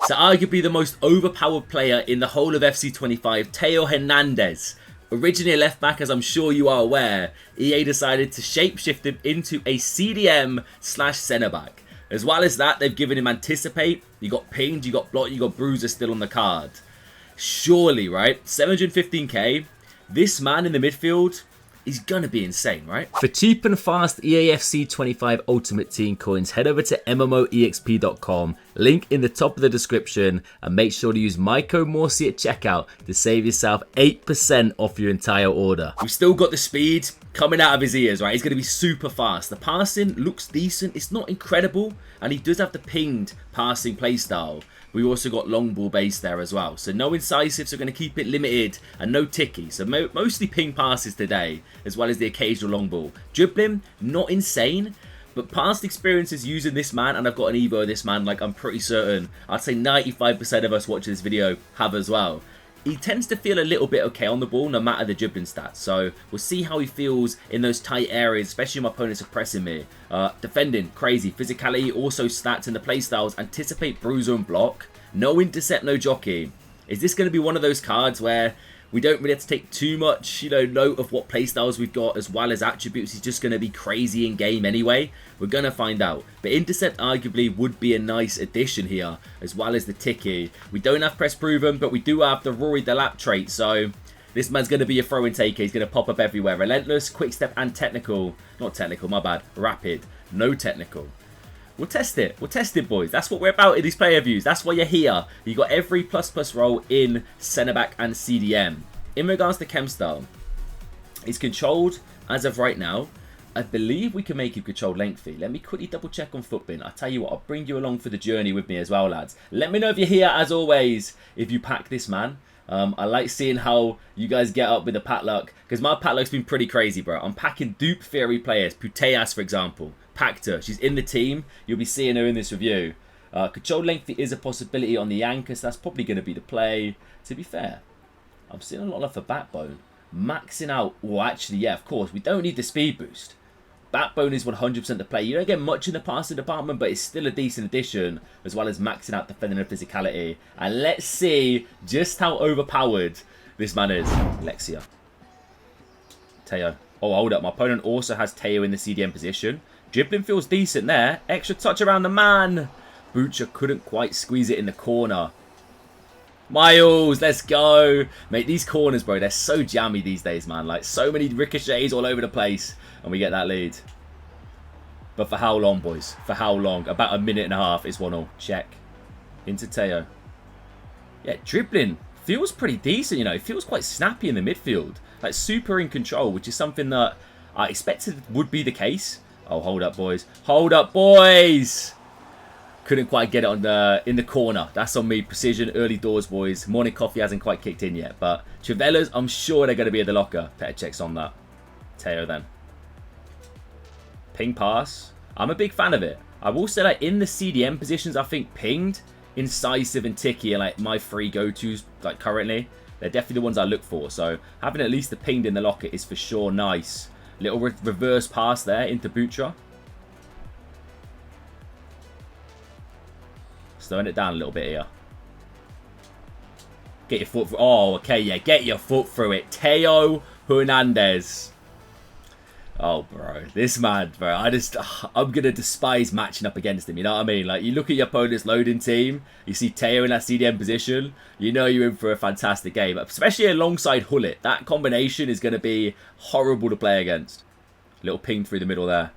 So arguably the most overpowered player in the whole of FC25, Theo Hernandez. Originally a left back, as I'm sure you are aware, EA decided to shapeshift him into a CDM / centre back. As well as that, they've given him anticipate, you got pinged, you got blocked, you got bruiser still on the card. Surely, right? 715k, this man in the midfield, he's gonna be insane, right? For cheap and fast EAFC 25 Ultimate Team coins, head over to MMOEXP.com, link in the top of the description, and make sure to use my code Morsey at checkout to save yourself 8% off your entire order. We've still got the speed coming out of his ears, right? He's gonna be super fast. The passing looks decent, it's not incredible, and he does have the pinged passing playstyle. We also got long ball base there as well. So no incisives, so we're going to keep it limited, and no ticky. So mostly ping passes today, as well as the occasional long ball. Dribbling, not insane, but past experiences using this man, and I've got an Evo of this man, like I'm pretty certain, I'd say 95% of us watching this video have as well. He tends to feel a little bit okay on the ball, no matter the dribbling stats. So we'll see how he feels in those tight areas, especially when my opponents are pressing me. Defending, crazy. Physicality, also stats in the playstyles. Anticipate, bruiser, and block. No intercept, no jockey. Is this going to be one of those cards where we don't really have to take too much, note of what playstyles we've got as well as attributes? He's just going to be crazy in game anyway. We're going to find out. But intercept arguably would be a nice addition here, as well as the ticky. We don't have press proven, but we do have the Rory Delap trait. So this man's going to be a throw and taker. He's going to pop up everywhere. Relentless, quick step, and technical. Not technical, my bad. Rapid. No technical. We'll test it. We'll test it, boys. That's what we're about in these player views. That's why you're here. You got every plus role in centre back and CDM. In regards to chem style, he's controlled as of right now. I believe we can make him controlled lengthy. Let me quickly double check on Footbin. I'll tell you what, I'll bring you along for the journey with me as well, lads. Let me know if you're here, as always, if you pack this man. I like seeing how you guys get up with the pack luck, because my pack luck's been pretty crazy, bro. I'm packing dupe theory players. Puteas, for example. Packed her. She's in the team. You'll be seeing her in this review. Control lengthy is a possibility on the anchor, so that's probably going to be the play. To be fair, I'm seeing a lot of for backbone. Maxing out. Well, actually, yeah, of course. We don't need the speed boost. Backbone is 100% the play. You don't get much in the passing department, but it's still a decent addition, as well as maxing out defending and physicality. And let's see just how overpowered this man is. Lexia. Theo. Oh, hold up. My opponent also has Theo in the CDM position. Dribbling feels decent there. Extra touch around the man. Butcher couldn't quite squeeze it in the corner. Miles, let's go. Mate, these corners, bro, they're so jammy these days, man. Like, so many ricochets all over the place. And we get that lead. But for how long, boys? For how long? About a minute and a half. It's 1-0. Check. Into Theo. Yeah, dribbling feels pretty decent, It feels quite snappy in the midfield. Like, super in control, which is something that I expected would be the case. Oh, hold up, boys. Hold up, boys. Couldn't quite get it on in the corner. That's on me. Precision, early doors, boys. Morning coffee hasn't quite kicked in yet. But Trivella's, I'm sure they're going to be at the locker. Petr checks on that. Theo then. Ping pass. I'm a big fan of it. I will say that in the CDM positions, I think pinged, incisive, and ticky are like my three go-tos like currently. They're definitely the ones I look for. So having at least the pinged in the locker is for sure nice. Little reverse pass there into Butcher. Slowing it down a little bit here. Get your foot through. Oh, okay, yeah. Get your foot through it. Theo Hernandez. Oh, bro. This man, bro. I'm going to despise matching up against him. You know what I mean? Like, you look at your opponent's loading team. You see Theo in that CDM position. You know you're in for a fantastic game. Especially alongside Hullet. That combination is going to be horrible to play against. Little ping through the middle there.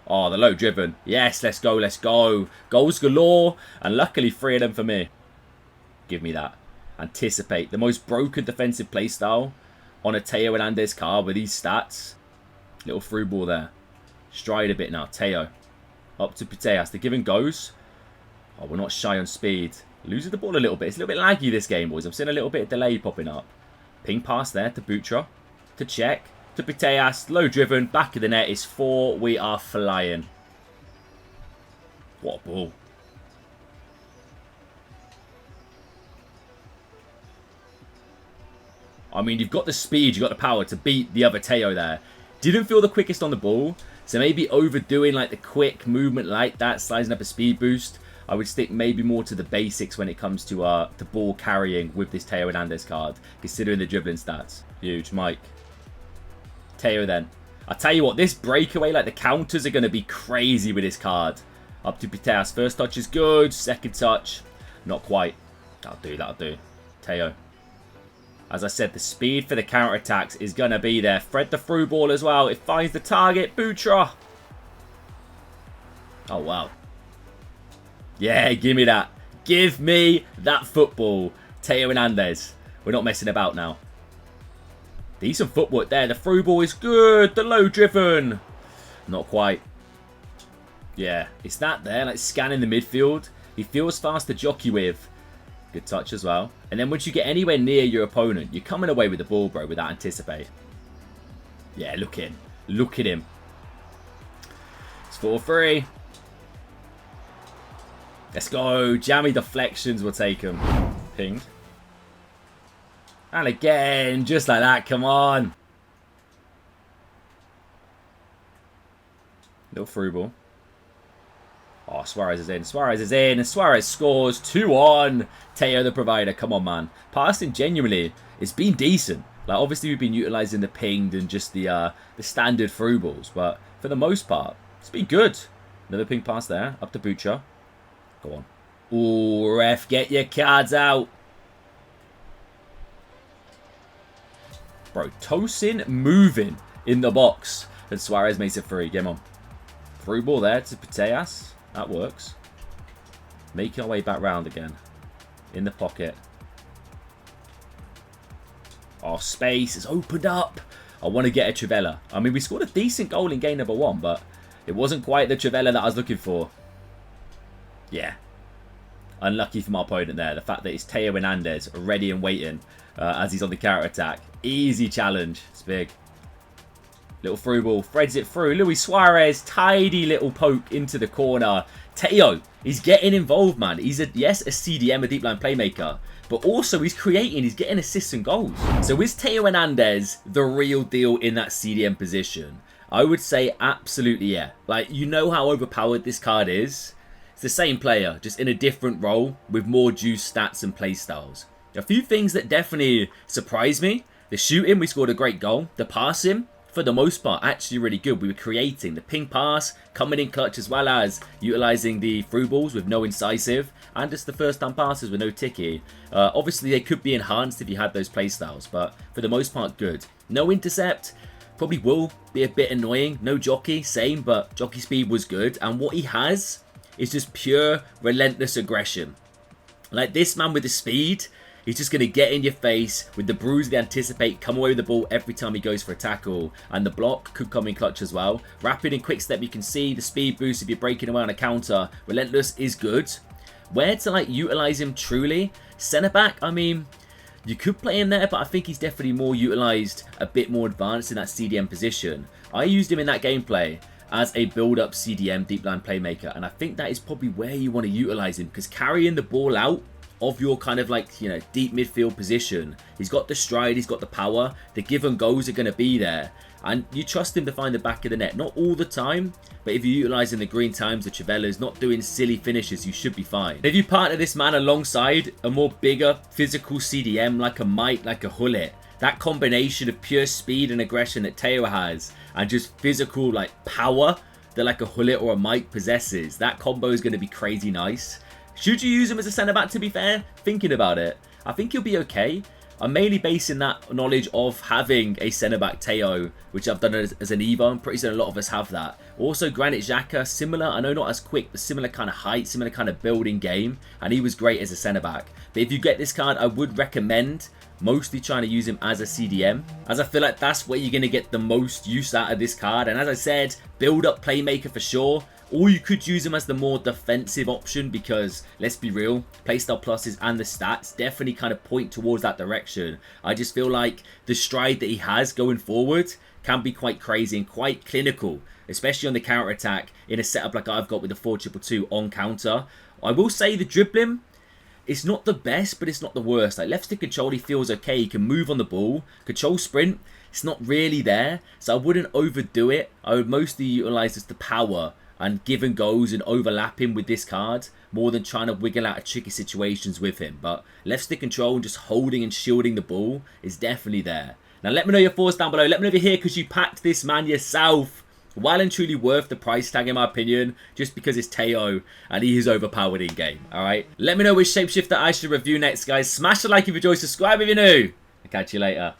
Oh, the low driven. Yes, let's go, let's go. Goals galore. And luckily, 3 of them for me. Give me that. Anticipate. The most broken defensive playstyle on a Theo Hernandez card with these stats. Little through ball there. Stride a bit now. Theo. Up to Puteas. The give and goes. Oh, we're not shy on speed. Loses the ball a little bit. It's a little bit laggy this game, boys. I'm seeing a little bit of delay popping up. Ping pass there to Butcher. To check. To Puteas. Low driven. Back of the net is 4. We are flying. What a ball. I mean, you've got the speed, you've got the power to beat the other Theo there. Didn't feel the quickest on the ball, so maybe overdoing like the quick movement like that, slicing up a speed boost. I would stick maybe more to the basics when it comes to the ball carrying with this Theo Hernandez card, considering the dribbling stats. Huge, Mike. Theo then. I tell you what, this breakaway, like the counters are going to be crazy with this card. Up to Piteas. First touch is good. Second touch, not quite. That'll do, that'll do. Theo. As I said, the speed for the counter-attacks is going to be there. Thread the through ball as well. It finds the target. Butra. Oh, wow. Yeah, give me that. Give me that football. Theo Hernandez. We're not messing about now. Decent footwork there. The through ball is good. The low driven. Not quite. Yeah, it's that there. Like scanning the midfield. He feels fast to jockey with. Good touch as well. And then once you get anywhere near your opponent, you're coming away with the ball, bro, without anticipate. Yeah, look in. Look at him. It's 4-3. Let's go. Jammy deflections will take him. Pinged. And again, just like that. Come on. Little through ball. Oh, Suarez is in. Suarez is in. And Suarez scores. 2-1. Theo the provider. Come on, man. Passing genuinely, it's been decent. Like, obviously, we've been utilising the pinged and just the standard through balls. But for the most part, it's been good. Another ping pass there. Up to Bucha. Go on. Ooh, ref, get your cards out. Bro, Tosin moving in the box. And Suarez makes it free. Get him on. Through ball there to Piteas. That works. Make our way back round again. In the pocket. Oh, space has opened up. I want to get a Trivela. I mean, we scored a decent goal in game number 1, but it wasn't quite the Trivela that I was looking for. Yeah. Unlucky for my opponent there. The fact that it's Theo Hernandez ready and waiting as he's on the counter-attack. Easy challenge. It's big. Little through ball. Threads it through. Luis Suarez. Tidy little poke into the corner. Theo, he's getting involved, man. He's, a CDM, a deep line playmaker. But also, he's creating. He's getting assists and goals. So is Theo Hernandez the real deal in that CDM position? I would say absolutely, yeah. Like, you know how overpowered this card is? It's the same player, just in a different role with more juice stats and play styles. A few things that definitely surprised me. The shooting, we scored a great goal. The passing, for the most part, actually really good. We were creating the ping pass, coming in clutch, as well as utilising the through balls with no incisive, and just the first time passes with no ticky. Obviously, they could be enhanced if you had those play styles, but for the most part, good. No intercept, probably will be a bit annoying. No jockey, same, but jockey speed was good. And what he has is just pure, relentless aggression. Like this man with the speed, he's just going to get in your face with the bruise they anticipate, come away with the ball every time he goes for a tackle. And the block could come in clutch as well. Rapid and quick step, you can see the speed boost if you're breaking away on a counter. Relentless is good. Where to like utilise him truly? Centre back, I mean, you could play him there, but I think he's definitely more utilised, a bit more advanced in that CDM position. I used him in that gameplay as a build-up CDM deep line playmaker. And I think that is probably where you want to utilise him, because carrying the ball out of your kind of like, you know, deep midfield position. He's got the stride, he's got the power. The give and goes are going to be there. And you trust him to find the back of the net. Not all the time, but if you're utilising the green times, the Trivelas, not doing silly finishes, you should be fine. If you partner this man alongside a more bigger physical CDM like a Mike, like a Hullet, that combination of pure speed and aggression that Theo has and just physical like power that like a Hullet or a Mike possesses, that combo is going to be crazy nice. Should you use him as a centre-back, to be fair? Thinking about it, I think he'll be okay. I'm mainly basing that knowledge of having a centre-back Theo, which I've done as an Evo. I'm pretty certain a lot of us have that. Also, Granit Xhaka, similar. I know not as quick, but similar kind of height, similar kind of building game. And he was great as a centre-back. But if you get this card, I would recommend mostly trying to use him as a CDM, as I feel like that's where you're going to get the most use out of this card. And as I said, build-up playmaker for sure. Or you could use him as the more defensive option because, let's be real, playstyle pluses and the stats definitely kind of point towards that direction. I just feel like the stride that he has going forward can be quite crazy and quite clinical, especially on the counter-attack in a setup like I've got with the 4-2-2 on counter. I will say the dribbling, it's not the best, but it's not the worst. Like left stick control, he feels okay. He can move on the ball. Control sprint, it's not really there. So I wouldn't overdo it. I would mostly utilise just the power and giving goals and overlapping with this card more than trying to wiggle out of tricky situations with him. But left stick control and just holding and shielding the ball is definitely there. Now let me know your thoughts down below. Let me know if you're here because you packed this man yourself. Well and truly worth the price tag in my opinion, just because it's Theo and he is overpowered in game. Alright, let me know which shapeshifter I should review next, guys. Smash the like if you enjoyed, subscribe if you're new. I'll catch you later.